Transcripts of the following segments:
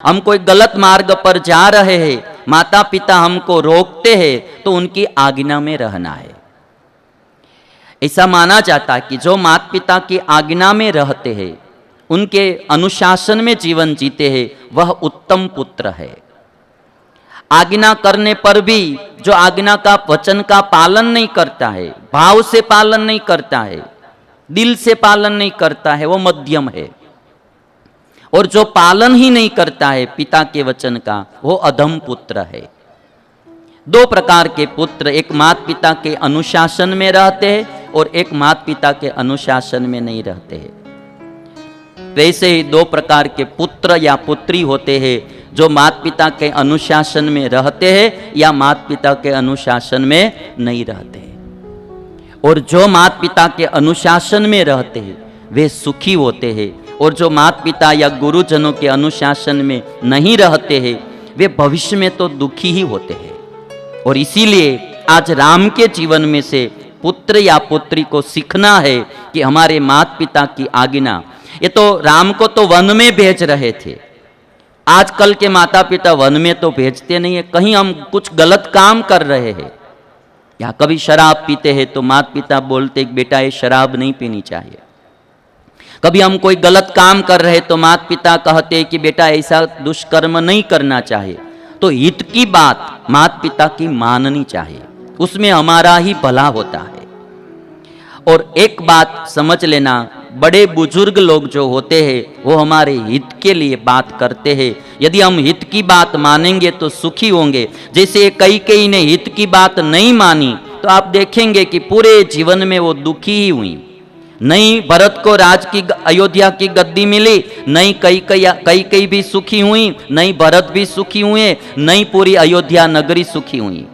हम कोई गलत मार्ग पर जा रहे हैं, माता पिता हमको रोकते हैं, तो उनकी आज्ञा में रहना है। ऐसा माना जाता है कि जो माता पिता की आज्ञा में रहते हैं, उनके अनुशासन में जीवन जीते हैं, वह उत्तम पुत्र है। आज्ञा करने पर भी जो आज्ञा का वचन का पालन नहीं करता है, भाव से पालन नहीं करता है, दिल से पालन नहीं करता है, वो मध्यम है। और जो पालन ही नहीं करता है पिता के वचन का, वो अधम पुत्र है। दो प्रकार के पुत्र, एक माता पिता के अनुशासन में रहते हैं और एक माता पिता के अनुशासन में नहीं रहते हैं। वैसे ही दो प्रकार के पुत्र या पुत्री होते हैं, जो माता पिता के अनुशासन में रहते हैं या माता पिता के अनुशासन में नहीं रहते हैं। और जो माता पिता के अनुशासन में रहते हैं वे सुखी होते हैं, और जो माता पिता या गुरुजनों के अनुशासन में नहीं रहते हैं वे भविष्य में तो दुखी ही होते हैं। और इसीलिए आज राम के जीवन में से पुत्र या पुत्री को सीखना है कि हमारे माता पिता की आज्ञा, ये तो राम को तो वन में भेज रहे थे, आजकल के माता पिता वन में तो भेजते नहीं है। कहीं हम कुछ गलत काम कर रहे हैं या कभी शराब पीते हैं तो माता पिता बोलते बेटा ये शराब नहीं पीनी चाहिए। कभी हम कोई गलत काम कर रहे तो माता पिता कहते कि बेटा ऐसा दुष्कर्म नहीं करना चाहिए। तो हित की बात माता पिता की माननी चाहिए, उसमें हमारा ही भला होता है। और एक बात समझ लेना, बड़े बुजुर्ग लोग जो होते हैं वो हमारे हित के लिए बात करते हैं। यदि हम हित की बात मानेंगे तो सुखी होंगे। जैसे कई ने हित की बात नहीं मानी तो आप देखेंगे कि पूरे जीवन में वो दुखी ही हुई। नहीं भरत को राज की अयोध्या की गद्दी मिली, नहीं कई भी सुखी हुई, नहीं भरत भी सुखी हुए, नहीं पूरी अयोध्या नगरी सुखी हुई।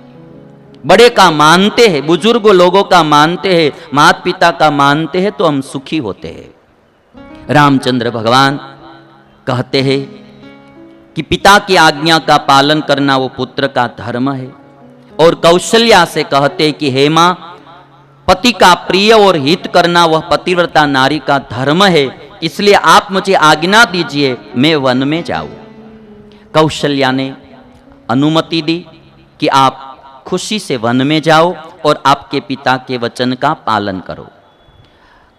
बड़े का मानते हैं, बुजुर्ग लोगों का मानते हैं, माता पिता का मानते हैं तो हम सुखी होते हैं। रामचंद्र भगवान कहते हैं कि पिता की आज्ञा का पालन करना वो पुत्र का धर्म है। और कौशल्या से कहते कि हे मां, पति का प्रिय और हित करना वह पतिव्रता नारी का धर्म है, इसलिए आप मुझे आज्ञा दीजिए मैं वन में जाऊं। कौशल्या ने अनुमति दी कि आप खुशी से वन में जाओ और आपके पिता के वचन का पालन करो।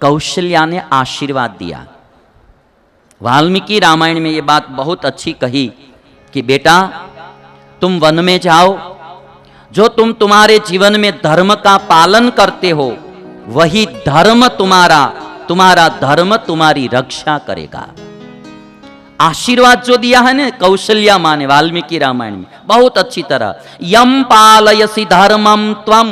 कौशल्या ने आशीर्वाद दिया। वाल्मीकि रामायण में ये बात बहुत अच्छी कही कि बेटा तुम वन में जाओ, जो तुम्हारे जीवन में धर्म का पालन करते हो वही धर्म तुम्हारा धर्म तुम्हारी रक्षा करेगा। आशीर्वाद जो दिया है ना कौशल्या मां ने वाल्मीकि रामायण में बहुत अच्छी तरह, यम पालयसि धर्मम त्वम,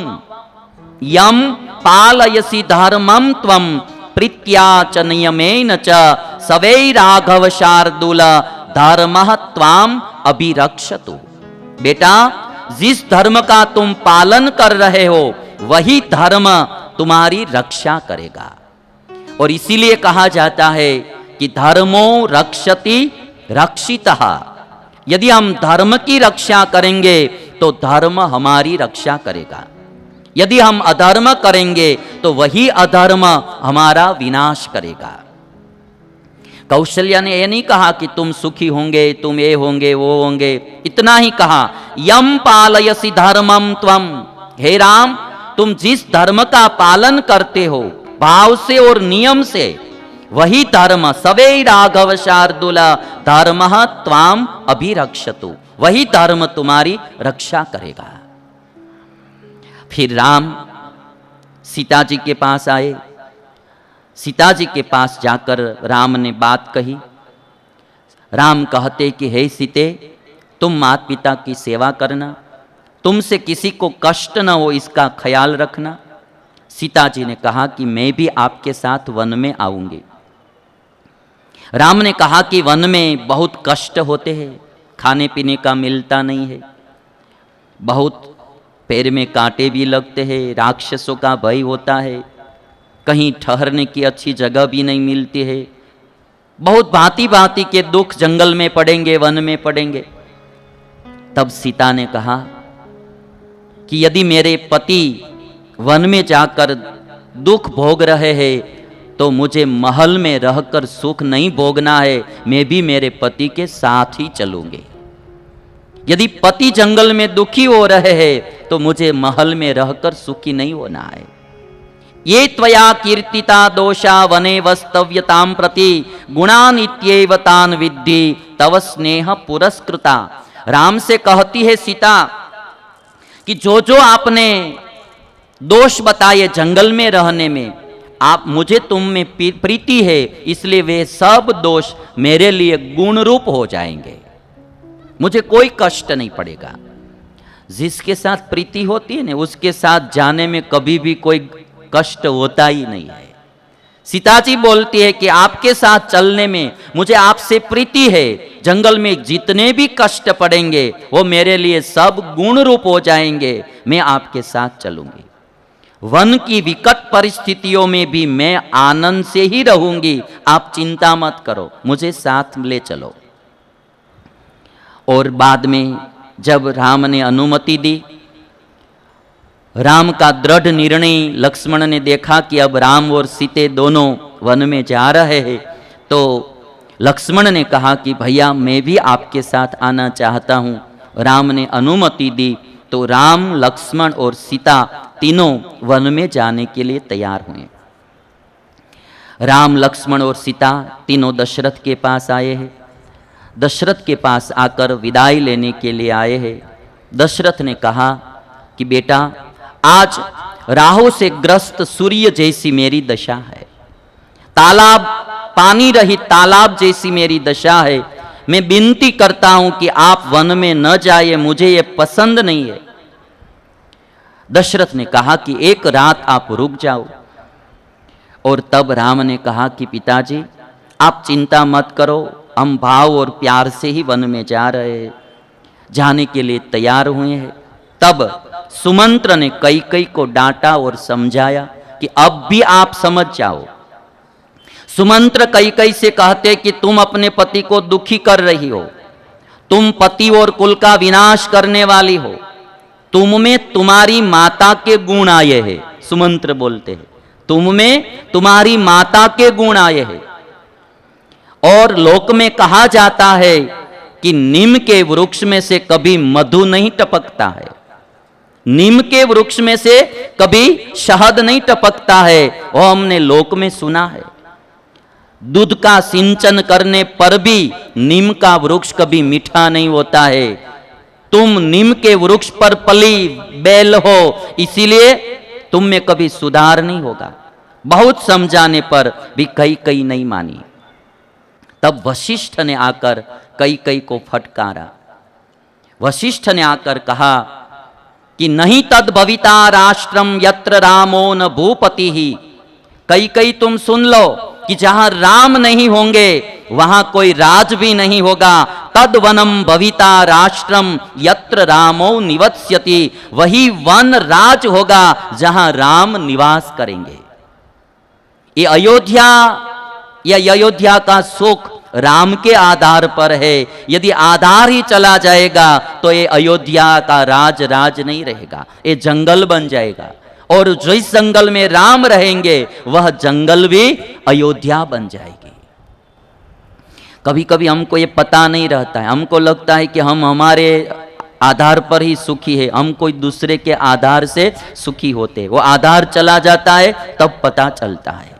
यम पालयसि धर्मम त्वम प्रीत्या च नियमेन च सवै राघव शार्दूल धर्मः त्वाम अभिरक्षतु। बेटा जिस धर्म का तुम पालन कर रहे हो वही धर्म तुम्हारी रक्षा करेगा। और इसीलिए कहा जाता है कि धर्मो रक्षति रक्षितः। यदि हम धर्म की रक्षा करेंगे तो धर्म हमारी रक्षा करेगा। यदि हम अधर्म करेंगे तो वही अधर्म हमारा विनाश करेगा। कौशल्या ने यह नहीं कहा कि तुम सुखी होंगे, तुम ये होंगे वो होंगे, इतना ही कहा यम पालयसि धर्मम त्वम, हे राम तुम जिस धर्म का पालन करते हो भाव से और नियम से वही धर्म सवै राघव शार्दूल धर्मः त्वाम अभिरक्षतु, वही धर्म तुम्हारी रक्षा करेगा। फिर राम सीता जी के पास आए। सीता जी के पास जाकर राम ने बात कही। राम कहते कि हे सीते तुम माता पिता की सेवा करना, तुमसे किसी को कष्ट न हो इसका ख्याल रखना। सीता जी ने कहा कि मैं भी आपके साथ वन में आऊंगी। राम ने कहा कि वन में बहुत कष्ट होते हैं, खाने पीने का मिलता नहीं है, बहुत पैर में कांटे भी लगते हैं, राक्षसों का भय होता है, कहीं ठहरने की अच्छी जगह भी नहीं मिलती है, बहुत भांति भांति के दुख जंगल में पड़ेंगे, वन में पड़ेंगे। तब सीता ने कहा कि यदि मेरे पति वन में जाकर दुख भोग रहे हैं तो मुझे महल में रहकर सुख नहीं भोगना है, मैं भी मेरे पति के साथ ही चलूंगी। यदि पति जंगल में दुखी हो रहे हैं तो मुझे महल में रहकर सुखी नहीं होना है। ये त्वया कीर्तिता दोषा वने वस्तव्यताम प्रति गुणान इत्येव तान विद्धि तव स्नेह पुरस्कृता। राम से कहती है सीता कि जो जो आपने दोष बताए जंगल में रहने में, आप मुझे तुम में प्रीति है, इसलिए वे सब दोष मेरे लिए गुण रूप हो जाएंगे, मुझे कोई कष्ट नहीं पड़ेगा। जिसके साथ प्रीति होती है ना, उसके साथ जाने में कभी भी कोई कष्ट होता ही नहीं है। सीता जी बोलती है कि आपके साथ चलने में मुझे आपसे प्रीति है, जंगल में जितने भी कष्ट पड़ेंगे वो मेरे लिए सब गुण रूप हो जाएंगे, मैं आपके साथ चलूंगी। वन की विकट परिस्थितियों में भी मैं आनंद से ही रहूंगी, आप चिंता मत करो, मुझे साथ ले चलो। और बाद में जब राम ने अनुमति दी, राम का दृढ़ निर्णय लक्ष्मण ने देखा कि अब राम और सीते दोनों वन में जा रहे हैं, तो लक्ष्मण ने कहा कि भैया मैं भी आपके साथ आना चाहता हूँ। राम ने अनुमति दी तो राम, लक्ष्मण और सीता तीनों वन में जाने के लिए तैयार हुए। राम, लक्ष्मण और सीता तीनों दशरथ के पास आए हैं। दशरथ के पास आकर विदाई लेने के लिए आए हैं। दशरथ ने कहा कि बेटा, आज राहु से ग्रस्त सूर्य जैसी मेरी दशा है, तालाब, पानी रहित तालाब जैसी मेरी दशा है। मैं विनती करता हूं कि आप वन में न जाइए, मुझे ये पसंद नहीं है। दशरथ ने कहा कि एक रात आप रुक जाओ। और तब राम ने कहा कि पिताजी आप चिंता मत करो, हम भाव और प्यार से ही वन में जा रहे हैं, जाने के लिए तैयार हुए हैं। तब सुमंत्र ने कैकेयी को डांटा और समझाया कि अब भी आप समझ जाओ। सुमंत्र कैकेयी से कहते कि तुम अपने पति को दुखी कर रही हो, तुम पति और कुल का विनाश करने वाली हो, तुम में तुम्हारी माता के गुण आए हैं। सुमंत्र बोलते हैं तुम में तुम्हारी माता के गुण आए हैं। और लोक में कहा जाता है कि नीम के वृक्ष में से कभी मधु नहीं टपकता है, नीम के वृक्ष में से कभी शहद नहीं टपकता है, वो हमने लोक में सुना है। दूध का सिंचन करने पर भी नीम का वृक्ष कभी मीठा नहीं होता है। तुम नीम के वृक्ष पर पली बेल हो, इसीलिए तुम में कभी सुधार नहीं होगा। बहुत समझाने पर भी कैकेयी नहीं मानी। तब वशिष्ठ ने आकर कैकेयी को फटकारा। वशिष्ठ ने आकर कहा कि नहीं तद भविता राष्ट्रम यत्र रामो न भूपति ही। कैकेयी तुम सुन लो कि जहां राम नहीं होंगे वहां कोई राज भी नहीं होगा। तद वनम भविता राष्ट्रम यत्र रामो निवत्स्यति, वही वन राज होगा जहां राम निवास करेंगे। ये अयोध्या या अयोध्या का सुख राम के आधार पर है। यदि आधार ही चला जाएगा तो ये अयोध्या का राज नहीं रहेगा, ये जंगल बन जाएगा। और जिस जंगल में राम रहेंगे वह जंगल भी अयोध्या बन जाएगी। कभी कभी हमको ये पता नहीं रहता है, हमको लगता है कि हम हमारे आधार पर ही सुखी है, हम कोई दूसरे के आधार से सुखी होते। वो आधार चला जाता है तब पता चलता है।